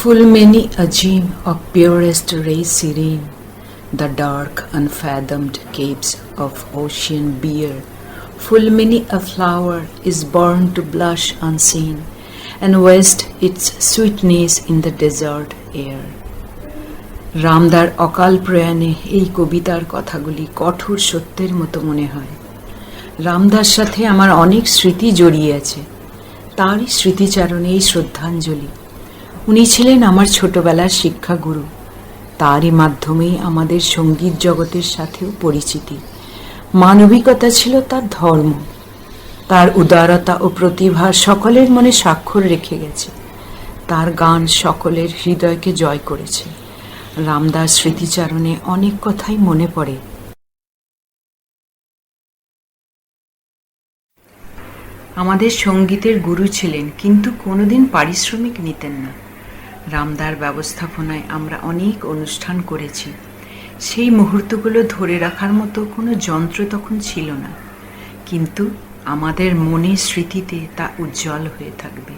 Full many a gem of purest ray serene, the dark unfathomed caves of ocean bear. Full many a flower is born to blush unseen, and waste its sweetness in the desert air. রামদার অকাল প্রয়াণে এই কবিতার কথাগুলি কঠোর সত্যের মতো মনে হয়। রামদার সাথে আমার অনেক স্মৃতি জড়িয়ে আছে, তারই স্মৃতিচারণে এই শ্রদ্ধাঞ্জলি। উনি ছিলেন আমার ছোটবেলার শিক্ষাগুরু, তারই মাধ্যমেই আমাদের সঙ্গীত জগতের সাথেও পরিচিতি। মানবিকতা ছিল তার ধর্ম, তার উদারতা ও প্রতিভা সকলের মনে স্বাক্ষর রেখে গেছে। তার গান সকলের হৃদয়কে জয় করেছে। রামদার স্মৃতিচারণে অনেক কথাই মনে পড়ে। আমাদের সঙ্গীতের গুরু ছিলেন, কিন্তু কোনোদিন পারিশ্রমিক নিতেন না। রামদার ব্যবস্থাপনায় আমরা অনেক অনুষ্ঠান করেছি। সেই মুহূর্তগুলো ধরে রাখার মতো কোনো যন্ত্র তখন ছিল না, কিন্তু আমাদের মনে স্মৃতিতে তা উজ্জ্বল হয়ে থাকবে।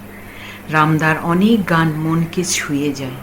রামদার অনেক গান মনকে ছুঁয়ে যায়।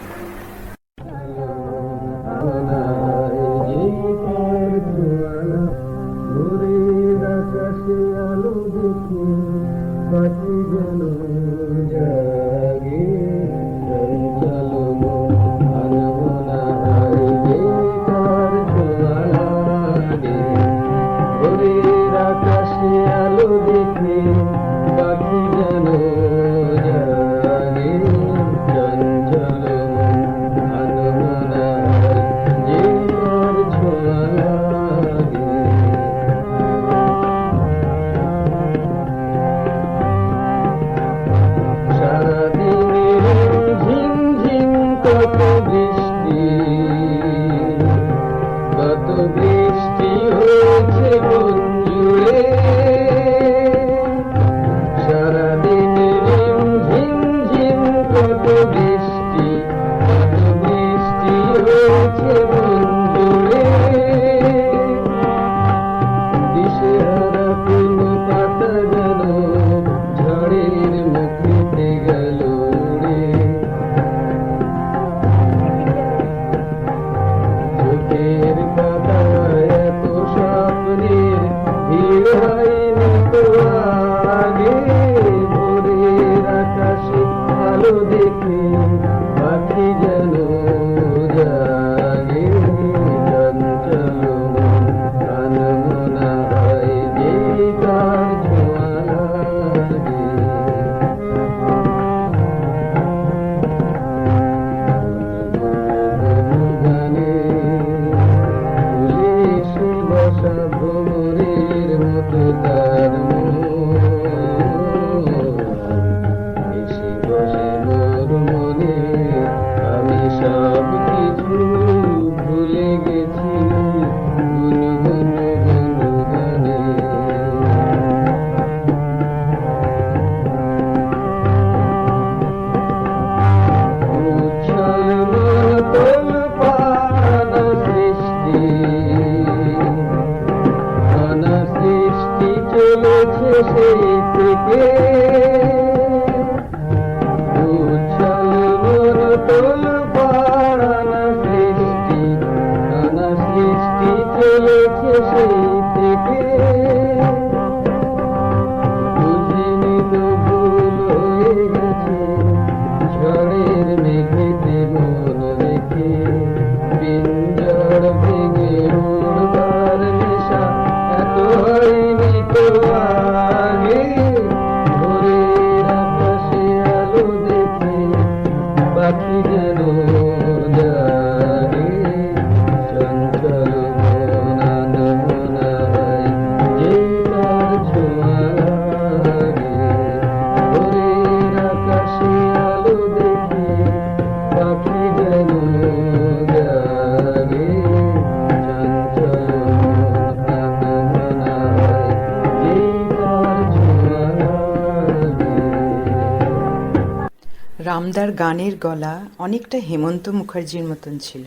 রামদার গানের গলা অনেকটা হেমন্ত মুখার্জির মতন ছিল।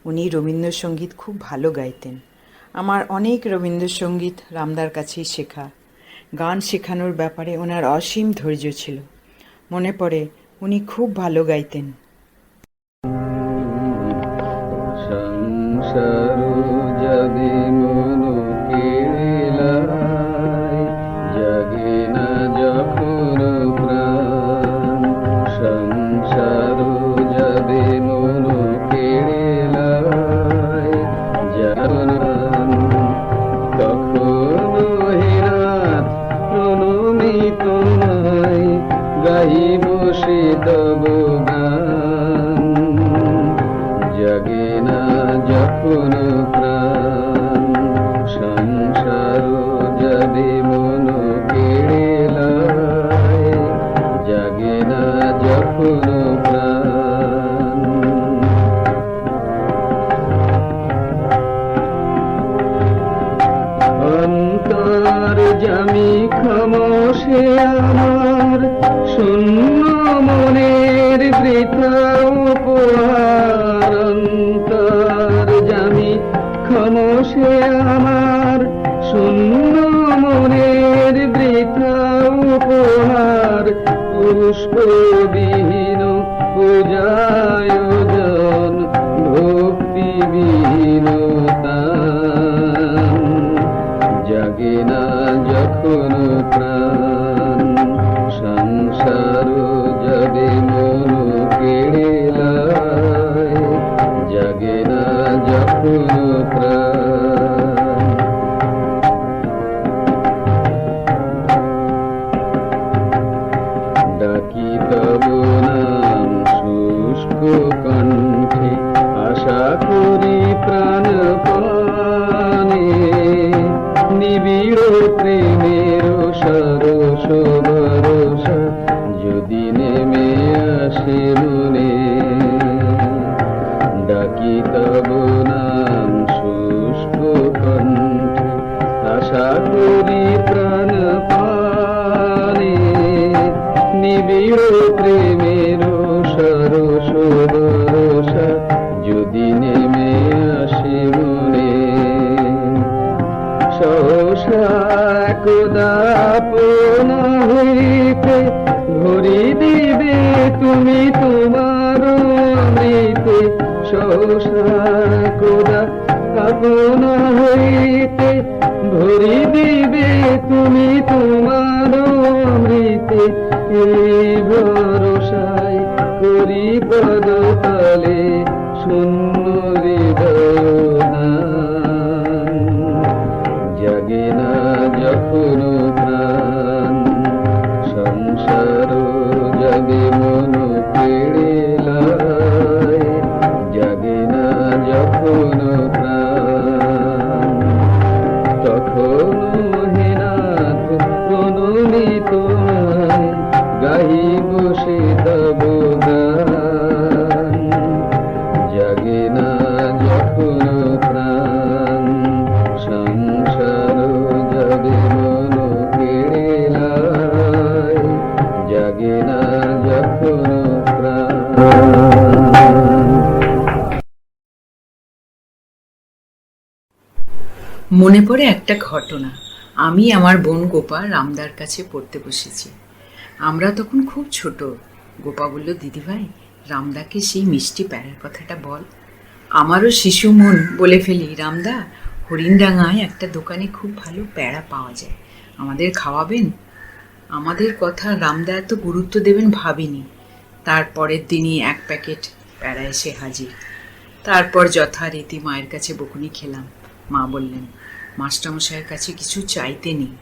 উনি রবীন্দ্রসঙ্গীত খুব ভালো গাইতেন। আমার অনেক রবীন্দ্রসঙ্গীত রামদার কাছেই শেখা। গান শেখানোর ব্যাপারে ওনার অসীম ধৈর্য ছিল। মনে পড়ে উনি খুব ভালো গাইতেন। তব গান, জাগে না যখন প্রাণ, সংসার যাবে মন কেড়ে লয়, জাগে না যখন প্রাণ। অন্তর জামি খামোশে আমার, শূন্য মনের বৃথা উপহার। অন্তর জামি খামোশে আমার, শূন্য মনের বৃথা উপহার। পুষ্পবিহীন পূজায়োজন, ভক্তিবিহীন তান, জাগে না যখন প্রাণ, সংসার যাবে মন কেড়ে লয়, জাগে না যখন প্রাণ। ডাকি তব নাম শুষ্ক কণ্ঠে, আশা করি প্রাণপণে, নিবিড় প্রেমের সরস ভরসা যদি নেমে আসে মনে। ডাকি তব নাম শুষ্ক কণ্ঠে, আশা করি প্রাণপণে, নিবিড় প্রেমের সরস ভরসা যদি নেমে আসে মনে। সহসা একদাপন হইতে ভরি দিবে তুমি তোমার অমৃতে। সহসা একদাপন হইতে ভরি দিবে তুমি তোমার অমৃতে। এই ভরসায় করি পদতলে শূন্য হৃদয় দান, জাগে না যখন প্রাণ, সংসার যাবে মন কেড়ে লয়, জাগে না যখন প্রাণ। তখন হে নাথ প্রণমি তোমায়, গাহিব সে তব গান, জাগে না যখন প্রাণ, সংসার যাবে মন কেড়ে লয়, জাগে না যখন প্রাণ। মনে পড়ে একটা ঘটনা। আমি আমার বোন গোপা রামদার কাছে পড়তে বসেছি। আমরা তখন খুব ছোট। গোপা বলল, দিদিভাই রামদাকে সেই মিষ্টি প্যারার কথাটা বল। আমারও শিশু মন বলে ফেলি, রামদা, হরিণডাঙ্গায় একটা দোকানে খুব ভালো প্যারা পাওয়া যায়, আমাদের খাওয়াবেন? আমাদের কথা রামদা এত গুরুত্ব দেবেন ভাবিনি। তারপরের দিনই এক প্যাকেট প্যারা এসে হাজির। তারপর যথারীতি মায়ের কাছে বকুনি খেলাম। মা বললেন, মাস্টারমশাইয়ের কাছে কিছু চাইতে নেই।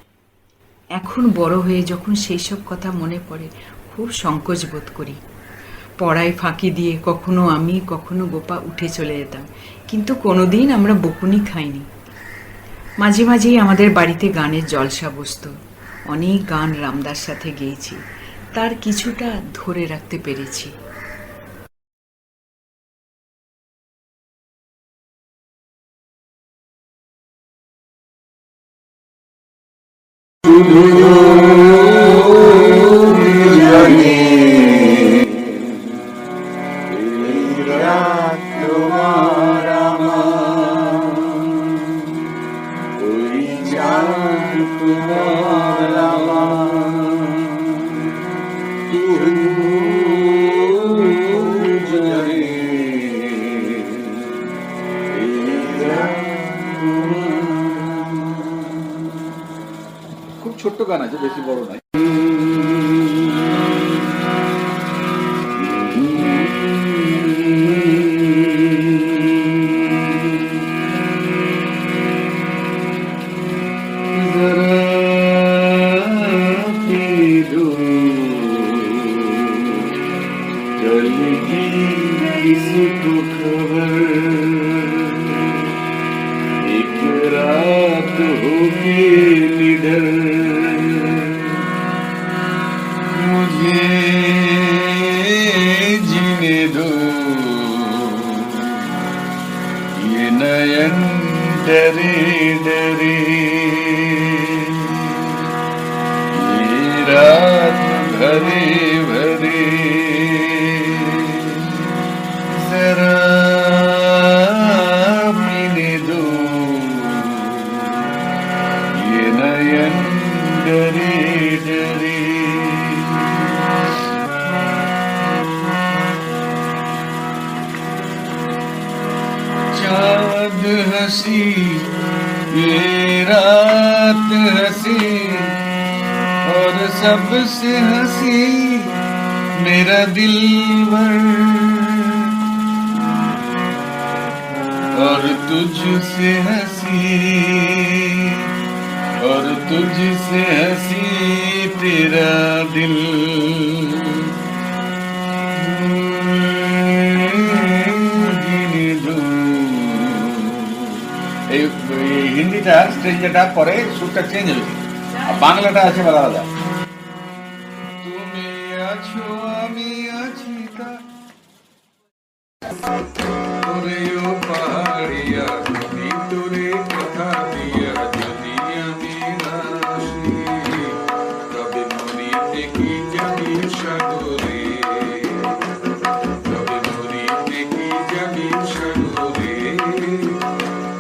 এখন বড় হয়ে যখন সেই সব কথা মনে পড়ে খুব সংকোচ বোধ করি। পড়ায় ফাঁকি দিয়ে কখনো আমি কখনো গোপা উঠে চলে যেতাম, কিন্তু কোনোদিন আমরা বকুনি খাইনি। মাঝে মাঝেই আমাদের বাড়িতে গানের জলসা বসত। অনেক গান রামদার সাথে গেয়েছি, তার কিছুটা ধরে রাখতে পেরেছি। খুব ছোট্ট গান আছে, বেশি বড় নয়। किसी को खबर एक रात होगी निडर मुझे जीने दो ये नयन डरे डरे ये रात भरे भरे जरा पीने दो ये नयन डरे डरे चाँद हंसी ये रात हंसी और सबसे हंसी मेरा दिलबर और तुझसे हंसी और तुझसे हंसी तेरा दिल जीने दो। এই হিন্দিটা স্ট্রেঞ্জারটা পরে সুরটা চেঞ্জ হয়েছে আর বাংলাটা আছে আলাদা। তুমি আছো আমি আছি তোরেও পাহাড়িয়া নদী তোরে কথা দিয়া যদি আমি আসি তবে মরি দেখি যাবি সাগরে তবে মরি দেখি যাবি সাগরে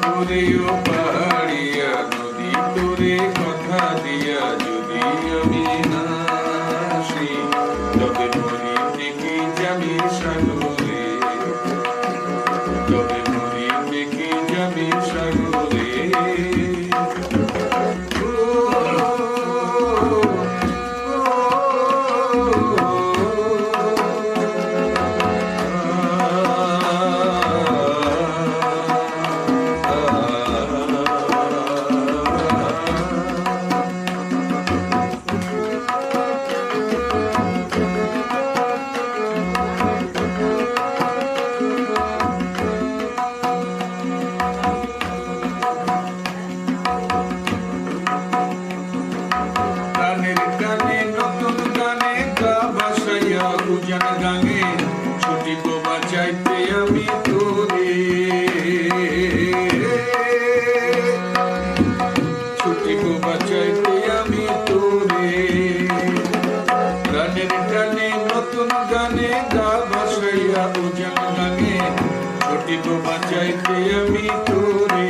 তোরেও পাহাড়িয়া নদী তোরে কথা দিয়া যদি আমি আসি তবে মরি দেখি যাবি সাগরে তবে মরি দেখি যাবি সাগরে বাঁচাইতে আমি তোরে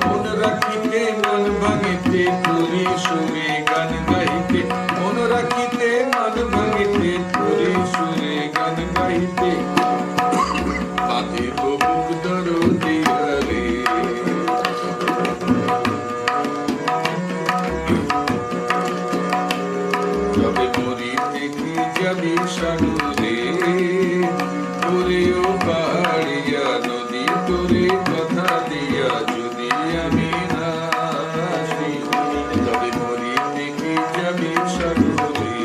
মন রাখিতে মন ভাঙিতে তোরে সুরে গান গাইতে মন রাখিতে মন ভাঙিতে তোরে সুরে গান গাইতে বাঁধিব বুক দরদি হরে তবে মরি দেখি যাবি সাগরে তোরেও পাহাড়িয়া নদী তোরে কথা দিয়া যদি আমি না আসি তবে মরি দেখি যাবি সাগরে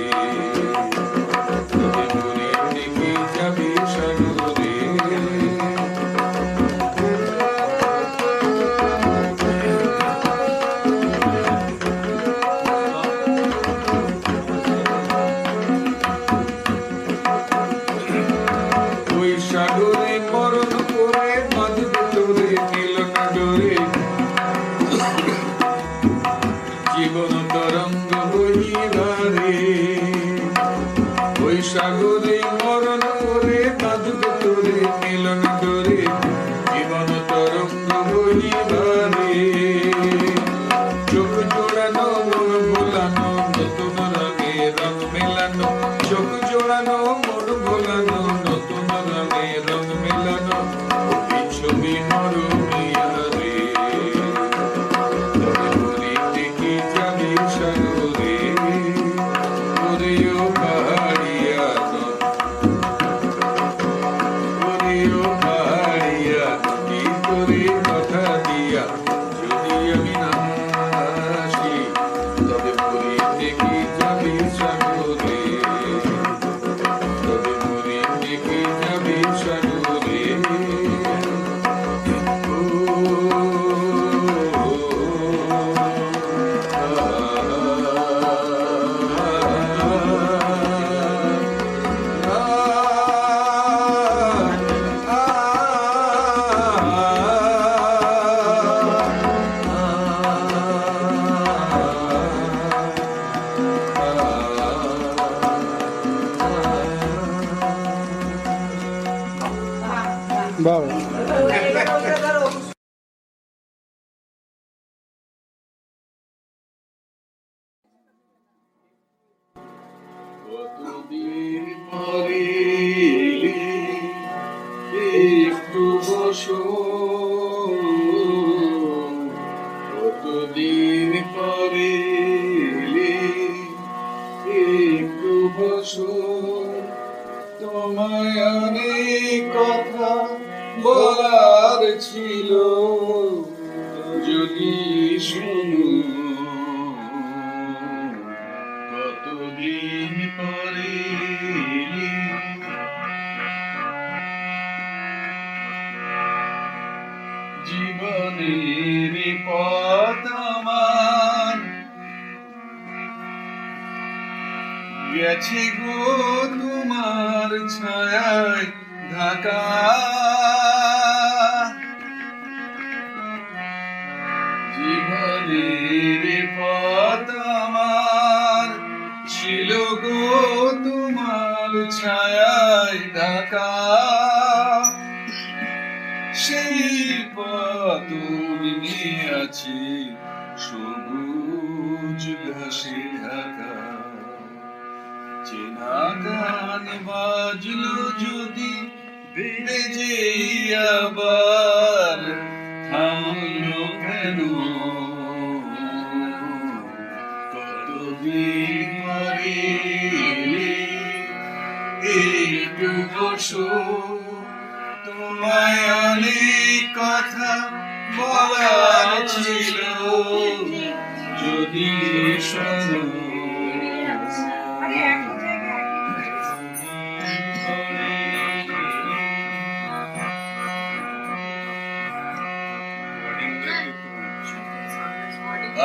তবে মরি দেখি যাবি সাগরে সাগরে মরণ করে বাঁধবে তোরে মিলন ডোরে জীবন তরঙ্গ বহিবারে ওই সাগরে মরণ করে বাঁধবে তোরে মিলন ডোরে জীবন তরঙ্গ বহিবারে চোখ জোড়ানো মন ভোলানো নতুন রঙে রং মেলানো চোখ জোড়ানো মন ভোলানো নতুন রঙে রং মেলানো ছবি মরমিয়া রে তবে মরি দেখি যাবি সাগরে তোরেও পাহাড়িয়া বাবা কতদিন পরে একটু বসো, কতদিন পরে একটু বসো, তোমায় অনেক কথা বলার ছিল, যদি শুনো কতদিন পরে। জীবনের পথ আমার গেছে গো তোমার ছায়ায় ঢাকা, জীবনের পথ আমার ছিল গো তোমার ছায়ায় ঢাকা, সেই পথ নিয়ে আছে সবুজ ঘাসে ঢাকা। চেনা গান বাজলো যদি বেজে আবার থামলো কেন, কতদিন পরে একটু বসো, তোমায় অনেক কথা বলার ছিল, যদি শোনো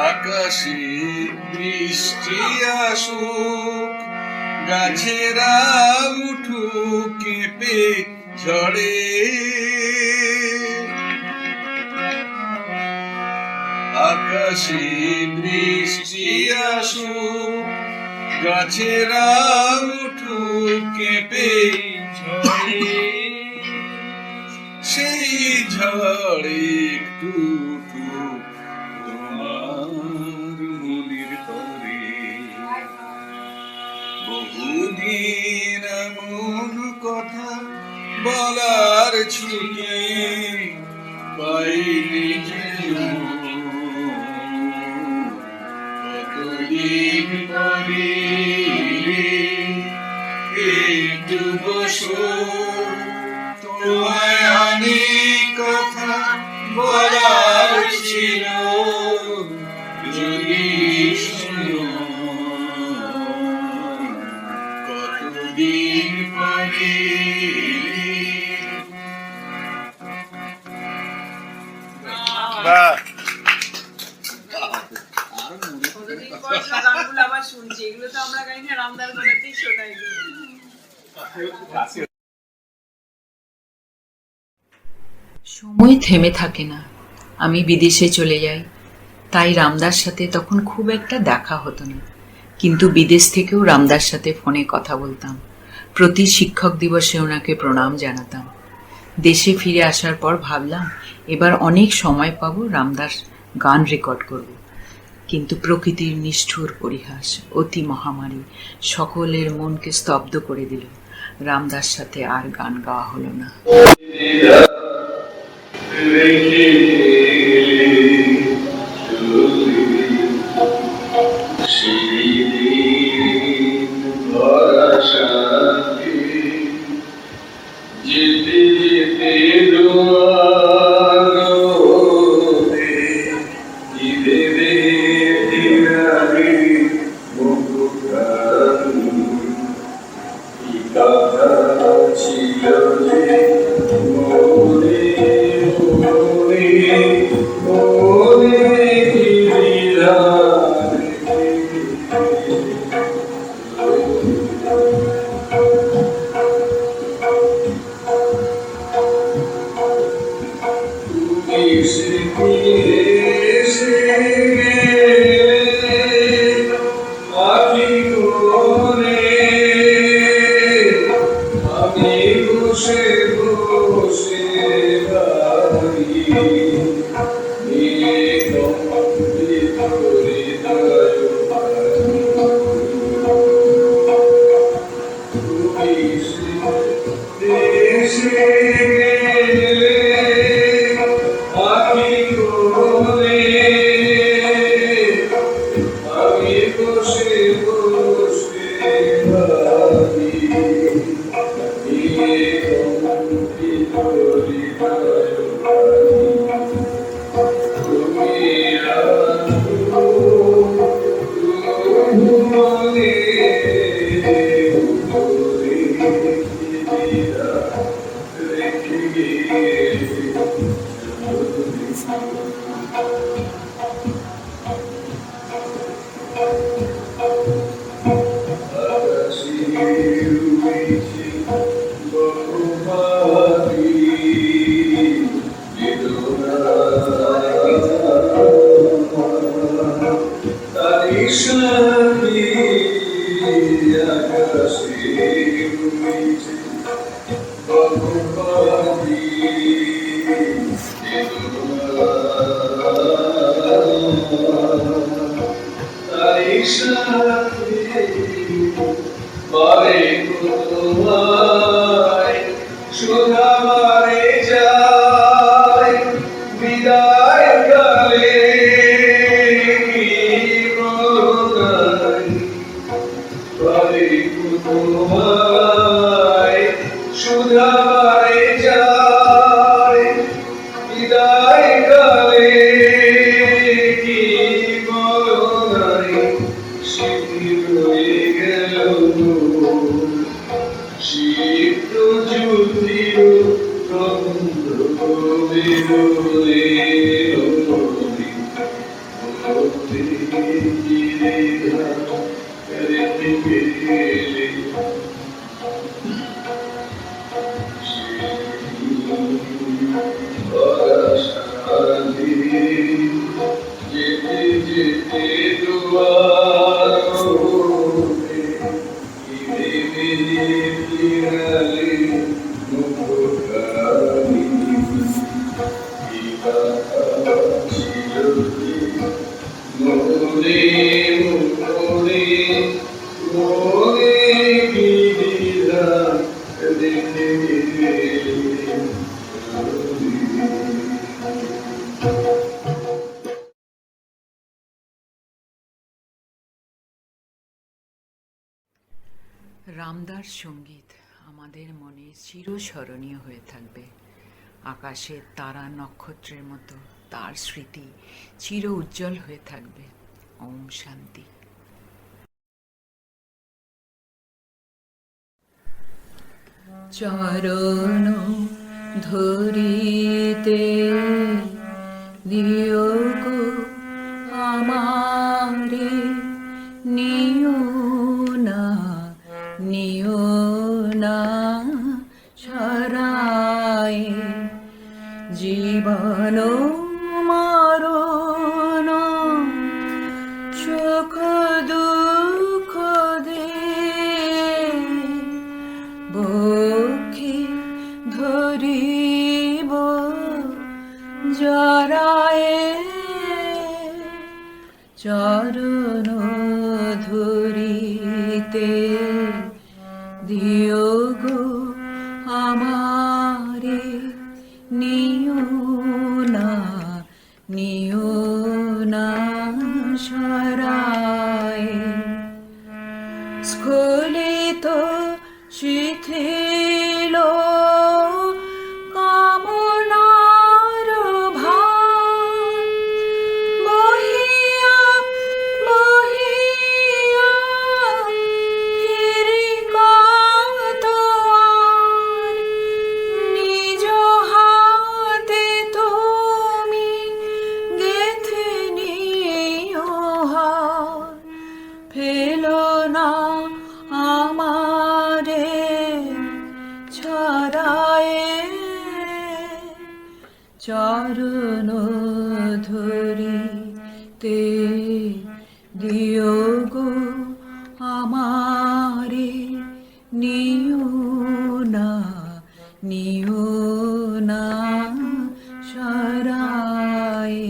আকাশে বৃষ্টি আসুক, গাছেরা উঠুক কেঁপে ঝড়ে, আকাশে বৃষ্টি আসুক, গাছেরা উঠুক কেঁপে ঝড়ে, সেই ঝড়ে একটু উঠুক তোমার মনের তরে। বহুদিন এমন কথা বলার ছুটি পাইনি যেন, কতদিন পরে একটু বসো, তোমায় অনেক কথা বলার ছিল, যদি শোনো কতদিন পরে। আবার শুনছি, এগুলো তো আমরা গাই না, রামদার গলাতেই শোনাই। সময় থেমে থাকে না। আমি বিদেশে চলে যাই, তাই রামদার সাথে তখন খুব একটা দেখা হতো না, কিন্তু বিদেশ থেকেও রামদার সাথে ফোনে কথা বলতাম। প্রতি শিক্ষক দিবসে ওনাকে প্রণাম জানাতাম। দেশে ফিরে আসার পর ভাবলাম এবার অনেক সময় পাবো, রামদার গান রেকর্ড করব। কিন্তু প্রকৃতির নিষ্ঠুর পরিহাস, অতি মহামারী সকলের মনকে স্তব্ধ করে দিল। রামদার সাথে আর গান গাওয়া হলো না। যেতে যেতে বসে বসে রামদার সঙ্গীত আমাদের মনে চিরস্মরণীয় হয়ে থাকবে। আকাশের তারা নক্ষত্রের মতো তার স্মৃতি চির উজ্জ্বল হয়ে থাকবে। ওম শান্তি। চরণ ধরিতে দিও গো আমারে, নিও না ছড়ায়, জীবন মারণ সুখ দুঃখ দে, বক্ষে ধরিব জড়ায়, চরণ ধরিতে দিও গো আমারে, নিও না সরায়, স্খলিত শিথিল কামনার ভার, বহিয়া ফিরি কত আর, নিজ হাতে তুমি গেঁথে নিও হার, ফেলো না আমারে ছড়ায়, চরণ ধরিতে দিও গো আমারে, নিও না সরায়,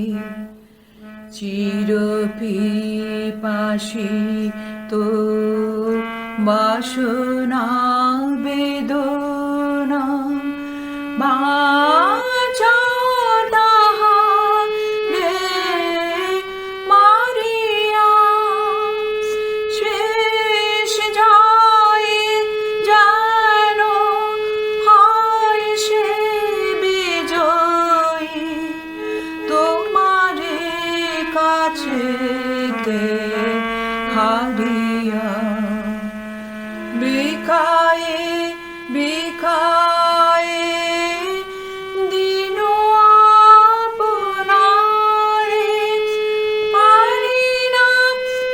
চির পিপাসী তো বাসনা বেদনা, মারিয়া সে করিয়া বিকায়ে বিকায়ে দিন আপনারে পারি না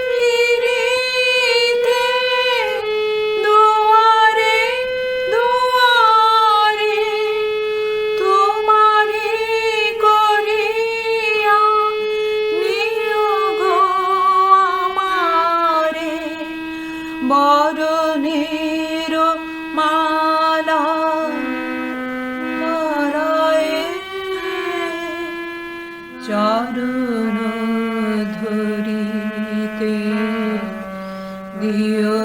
ফিরিতে দুয়ারে দুয়ারে তোমারে করিয়া নিও গো আমারে বরণের মালা পরায়ে চরণ ধরিতে দিও